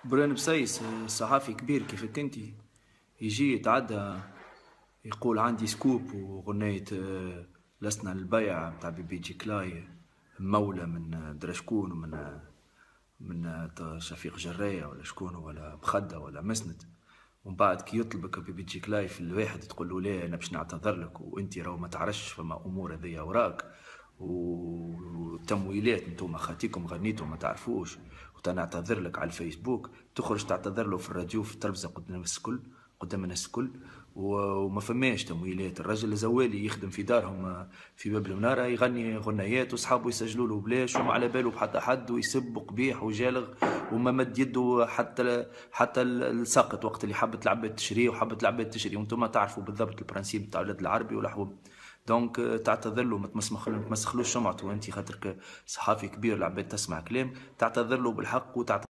بران بسيس صحافي كبير كيفك انت، يجي يتعدى يقول عندي سكوب وغنية لسنا للبيع بتاع بي جي كلاي، مولى من درا شكون، من شفيق جراية ولا شكون، ولا بخدة ولا مسند. ومن بعد كي يطلبك بي جي كلاي في الواحد تقول له لا انا باش نعتذر لك، وانت راهو ما تعرفش فما امور هذيا وراك وتمويلات انتم خاتيكم غنيتوا ما تعرفوش، وتنعتذر لك على الفيسبوك، تخرج تعتذر له في الراديو في التلفزه قدام الناس الكل، قدام الناس الكل. وما فماش تمويلات، الراجل زوالي يخدم في دارهم في باب المناره يغني غنيات وصحابه يسجلوا له بلاش وما على باله بحتى حد، ويسب قبيح وجالغ، وما مد يده حتى الساقط وقت اللي حبت العباد تشري وحبت العباد تشري، وانتم تعرفوا بالضبط البرانسيب تاع الولاد العربي ولحوم. دونك تعتذر له، ما تمسخلوش سمعته انت، خاطرك صحافي كبير العباد تسمع كلام، تعتذر له بالحق وتعتذر